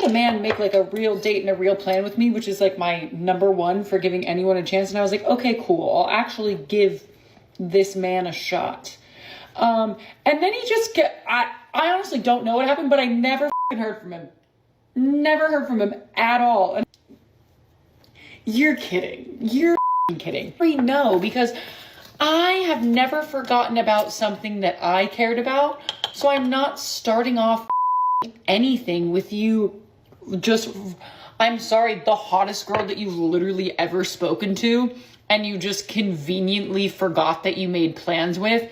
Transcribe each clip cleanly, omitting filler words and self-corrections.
a man make like a real date and a real plan with me, which is like my number one for giving anyone a chance. And I was like, okay, cool. I'll actually give this man a shot. And then he just I honestly don't know what happened, but I never heard from him. Never heard from him at all. And you're kidding. You're kidding. No, because I have never forgotten about something that I cared about. So I'm not starting off anything with you. Just, I'm sorry, the hottest girl that you've literally ever spoken to, and you just conveniently forgot that you made plans with.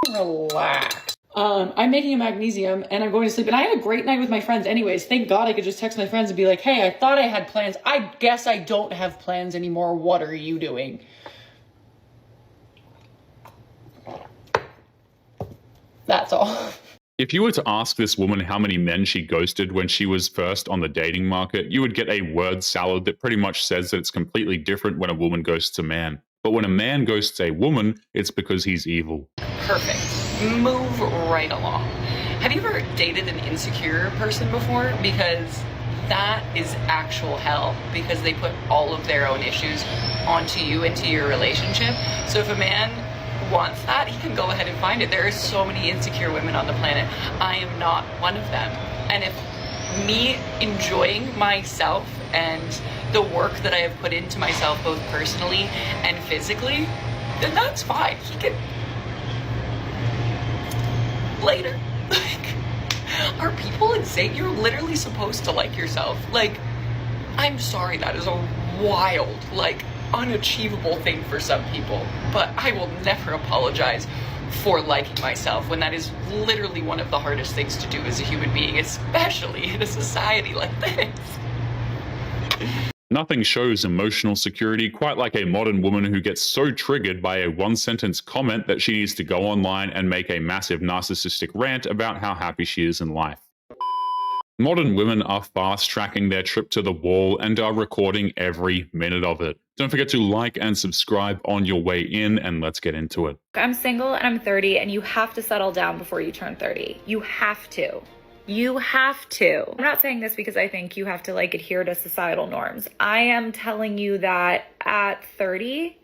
Relax. I'm making a magnesium and I'm going to sleep, and I had a great night with my friends anyways. Thank God I could just text my friends and be like, hey, I thought I had plans. I guess I don't have plans anymore. What are you doing? That's all. If you were to ask this woman how many men she ghosted when she was first on the dating market, you would get a word salad that pretty much says that it's completely different when a woman ghosts a man. But when a man ghosts a woman, it's because he's evil. Perfect. Move right along. Have you ever dated an insecure person before? Because that is actual hell, because they put all of their own issues onto you, into your relationship. So if a man wants that, he can go ahead and find it. There are so many insecure women on the planet. I am not one of them. And if me enjoying myself and the work that I have put into myself, both personally and physically, then that's fine. He can later. Like, are people insane? You're literally supposed to like yourself. Like, I'm sorry, that is a wild, like, unachievable thing for some people, but I will never apologize for liking myself when that is literally one of the hardest things to do as a human being, especially in a society like this. Nothing shows emotional security quite like a modern woman who gets so triggered by a one-sentence comment that she needs to go online and make a massive narcissistic rant about how happy she is in life. Modern women are fast-tracking their trip to the wall and are recording every minute of it. Don't forget to like and subscribe on your way in, and let's get into it. I'm single and I'm 30, and you have to settle down before you turn 30. You have to. You have to. I'm not saying this because I think you have to like adhere to societal norms. I am telling you that at 30,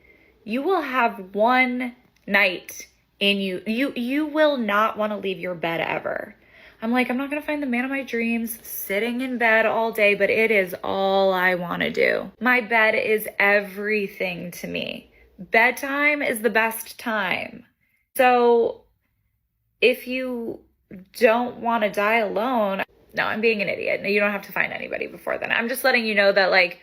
you will have one night in you. You will not want to leave your bed ever. I'm like, I'm not going to find the man of my dreams sitting in bed all day, but it is all I want to do. My bed is everything to me. Bedtime is the best time. So if you don't want to die alone, no, I'm being an idiot. No, you don't have to find anybody before then. I'm just letting you know that, like,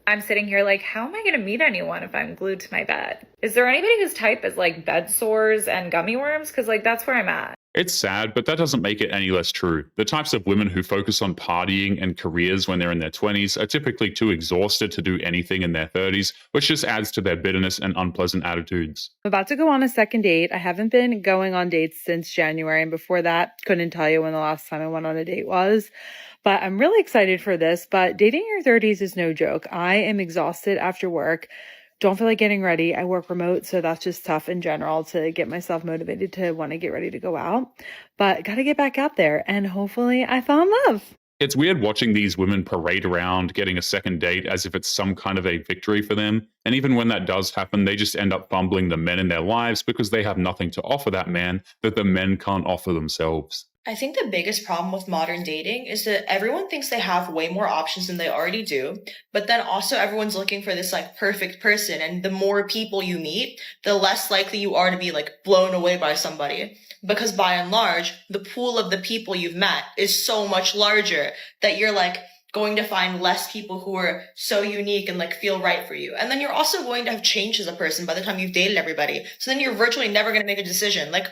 I'm sitting here like, how am I going to meet anyone if I'm glued to my bed? Is there anybody whose type is like bed sores and gummy worms? Because like, that's where I'm at. It's sad, but that doesn't make it any less true. The types of women who focus on partying and careers when they're in their 20s are typically too exhausted to do anything in their 30s, which just adds to their bitterness and unpleasant attitudes. I'm about to go on a second date. I haven't been going on dates since January, and before that, couldn't tell you when the last time I went on a date was. But I'm really excited for this. But dating your 30s is no joke. I am exhausted after work. Don't feel like getting ready. I work remote, so that's just tough in general to get myself motivated to want to get ready to go out. But got to get back out there, and hopefully I fall in love. It's weird watching these women parade around getting a second date as if it's some kind of a victory for them. And even when that does happen, they just end up fumbling the men in their lives because they have nothing to offer that man that the men can't offer themselves. I think the biggest problem with modern dating is that everyone thinks they have way more options than they already do, but then also everyone's looking for this like perfect person, and the more people you meet, the less likely you are to be like blown away by somebody. Because by and large, the pool of the people you've met is so much larger that you're like going to find less people who are so unique and like feel right for you. And then you're also going to have changed as a person by the time you've dated everybody. So then you're virtually never going to make a decision. Like,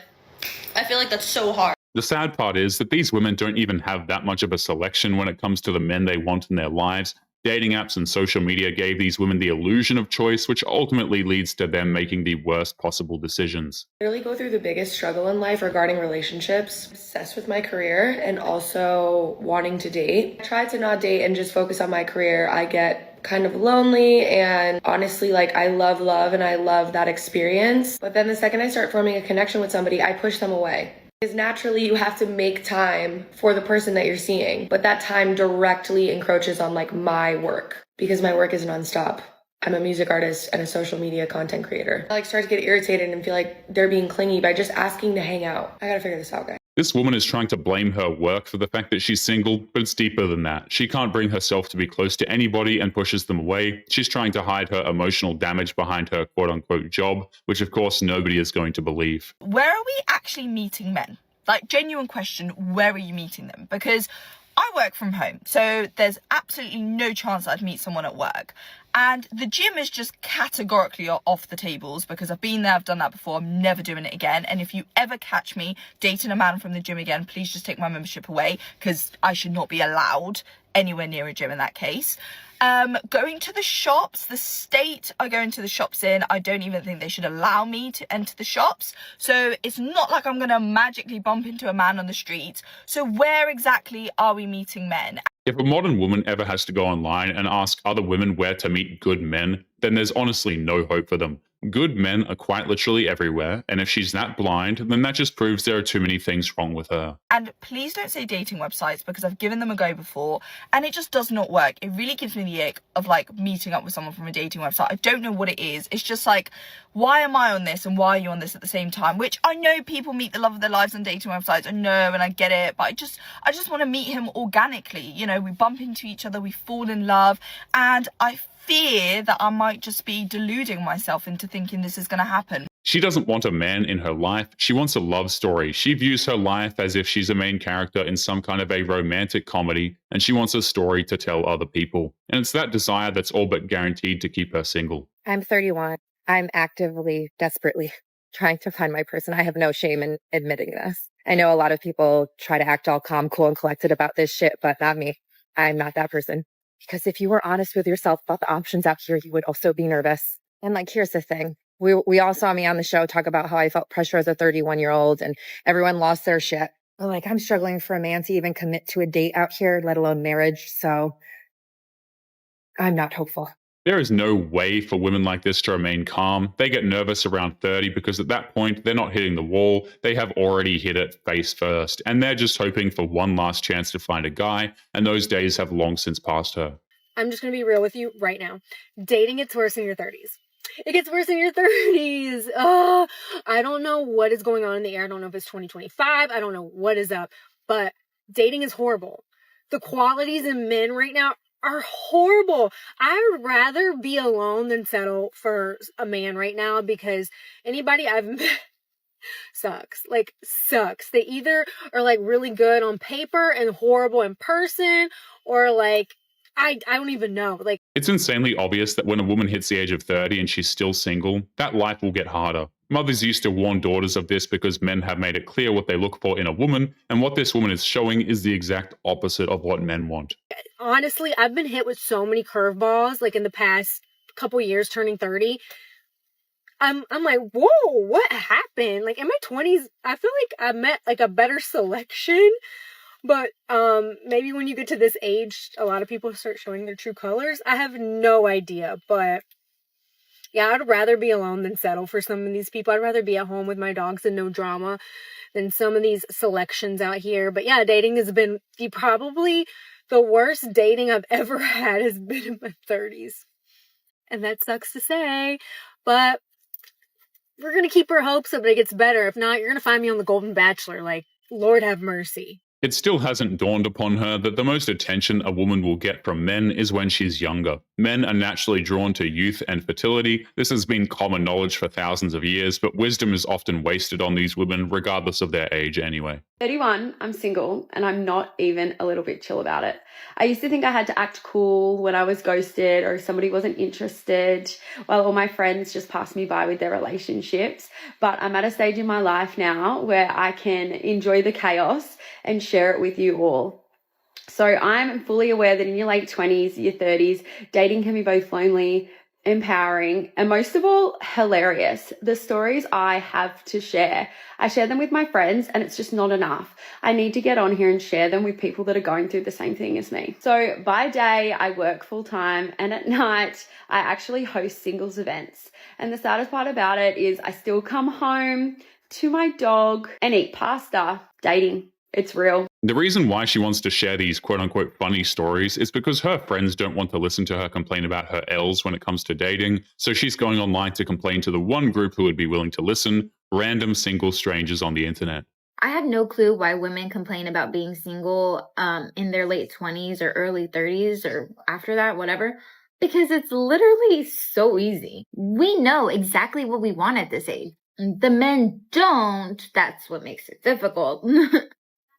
I feel like that's so hard. The sad part is that these women don't even have that much of a selection when it comes to the men they want in their lives. Dating apps and social media gave these women the illusion of choice, which ultimately leads to them making the worst possible decisions. I really go through the biggest struggle in life regarding relationships. Obsessed with my career and also wanting to date. I try to not date and just focus on my career. I get kind of lonely, and honestly, like, I love love and I love that experience. But then the second I start forming a connection with somebody, I push them away. Because naturally you have to make time for the person that you're seeing, but that time directly encroaches on like my work because my work is nonstop. I'm a music artist and a social media content creator. I like start to get irritated and feel like they're being clingy by just asking to hang out. I gotta figure this out, guys. This woman is trying to blame her work for the fact that she's single, but it's deeper than that. She can't bring herself to be close to anybody and pushes them away. She's trying to hide her emotional damage behind her quote-unquote job, which of course nobody is going to believe. Where are we actually meeting men? Like, genuine question, where are you meeting them? Because I work from home, so there's absolutely no chance I'd meet someone at work. And the gym is just categorically off the tables because I've been there, I've done that before, I'm never doing it again. And if you ever catch me dating a man from the gym again, please just take my membership away because I should not be allowed anywhere near a gym in that case. Going to the shops, the state I go into the shops in, I don't even think they should allow me to enter the shops. So it's not like I'm going to magically bump into a man on the street. So where exactly are we meeting men? If a modern woman ever has to go online and ask other women where to meet good men, then there's honestly no hope for them. Good men are quite literally everywhere, and if she's that blind, then that just proves there are too many things wrong with her. And please don't say dating websites because I've given them a go before and it just does not work. It really gives me the ick of like meeting up with someone from a dating website. I don't know what it is. It's just like, why am I on this and why are you on this at the same time? Which I know people meet the love of their lives on dating websites. I know and I get it, but I just want to meet him organically. You know, we bump into each other, we fall in love, and I fear that I might just be deluding myself into thinking this is going to happen. She doesn't want a man in her life. She wants a love story. She views her life as if she's a main character in some kind of a romantic comedy, and she wants a story to tell other people. And it's that desire that's all but guaranteed to keep her single. I'm 31. I'm actively, desperately trying to find my person. I have no shame in admitting this. I know a lot of people try to act all calm, cool, and collected about this shit, but not me. I'm not that person. Because if you were honest with yourself about the options out here, you would also be nervous. And like, here's the thing. We all saw me on the show talk about how I felt pressure as a 31-year-old and everyone lost their shit. But like, I'm struggling for a man to even commit to a date out here, let alone marriage. So I'm not hopeful. There is no way for women like this to remain calm. They get nervous around 30 because at that point, they're not hitting the wall. They have already hit it face first. And they're just hoping for one last chance to find a guy. And those days have long since passed her. I'm just going to be real with you right now. Dating gets worse in your 30s. It gets worse in your 30s. Oh, I don't know what is going on in the air. I don't know if it's 2025. I don't know what is up. But dating is horrible. The qualities in men right now are horrible. I would rather be alone than settle for a man right now because anybody I've met sucks. Like, sucks. They either are like really good on paper and horrible in person, or like, I don't even know. Like, it's insanely obvious that when a woman hits the age of 30 and she's still single, that life will get harder. Mothers used to warn daughters of this because men have made it clear what they look for in a woman, and what this woman is showing is the exact opposite of what men want. Honestly, I've been hit with so many curveballs, like in the past couple years turning 30. I'm like, whoa, what happened? Like in my 20s, I feel like I met like a better selection. But maybe when you get to this age, a lot of people start showing their true colors. I have no idea. But yeah, I'd rather be alone than settle for some of these people. I'd rather be at home with my dogs and no drama than some of these selections out here. But yeah, dating has been probably the worst dating I've ever had has been in my 30s. And that sucks to say. But we're going to keep our hopes up that it gets better. If not, you're going to find me on The Golden Bachelor. Like, Lord have mercy. It still hasn't dawned upon her that the most attention a woman will get from men is when she's younger. Men are naturally drawn to youth and fertility. This has been common knowledge for thousands of years, but wisdom is often wasted on these women regardless of their age anyway. 31, I'm single, and I'm not even a little bit chill about it. I used to think I had to act cool when I was ghosted or somebody wasn't interested, while all my friends just passed me by with their relationships. But I'm at a stage in my life now where I can enjoy the chaos and share it with you all. So I'm fully aware that in your late 20s, your 30s, dating can be both lonely, empowering, and most of all, hilarious. The stories I have to share, I share them with my friends, and it's just not enough. I need to get on here and share them with people that are going through the same thing as me. So by day, I work full time, and at night, I actually host singles events. And the saddest part about it is I still come home to my dog, and eat pasta. Dating. It's real. The reason why she wants to share these quote-unquote funny stories is because her friends don't want to listen to her complain about her L's when it comes to dating, so she's going online to complain to the one group who would be willing to listen, random single strangers on the internet. I had no clue why women complain about being single in their late 20s or early 30s or after that, whatever, because it's literally so easy. We know exactly what we want at this age. The men don't. That's what makes it difficult.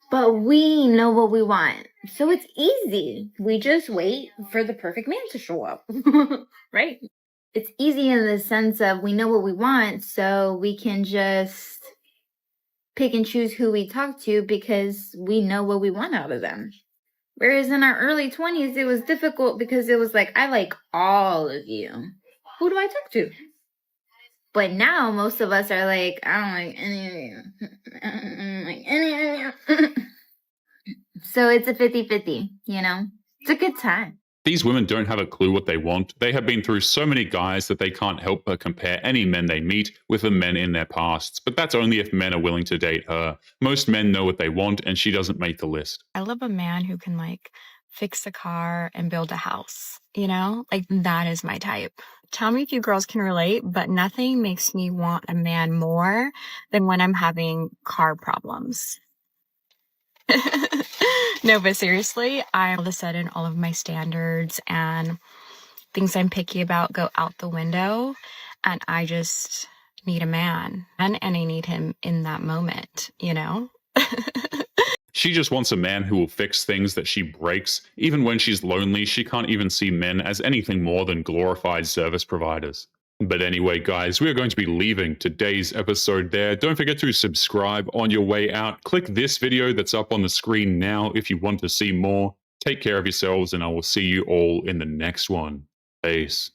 But we know what we want. So it's easy. We just wait for the perfect man to show up. Right? It's easy in the sense of we know what we want, so we can just pick and choose who we talk to because we know what we want out of them. Whereas in our early 20s, it was difficult because it was like, I like all of you. Who do I talk to? But now most of us are like, I don't like any of you. I don't like any of you. So it's a 50-50, you know? It's a good time. These women don't have a clue what they want. They have been through so many guys that they can't help but compare any men they meet with the men in their pasts. But that's only if men are willing to date her. Most men know what they want, and she doesn't make the list. I love a man who can like fix a car and build a house, you know? Like that is my type. Tell me if you girls can relate, but nothing makes me want a man more than when I'm having car problems. No, but seriously, all of a sudden all of my standards and things I'm picky about go out the window, and I just need a man, and I need him in that moment, you know? She just wants a man who will fix things that she breaks. Even when she's lonely, she can't even see men as anything more than glorified service providers. But anyway, guys, we are going to be leaving today's episode there. Don't forget to subscribe on your way out. Click this video that's up on the screen now if you want to see more. Take care of yourselves, and I will see you all in the next one. Peace.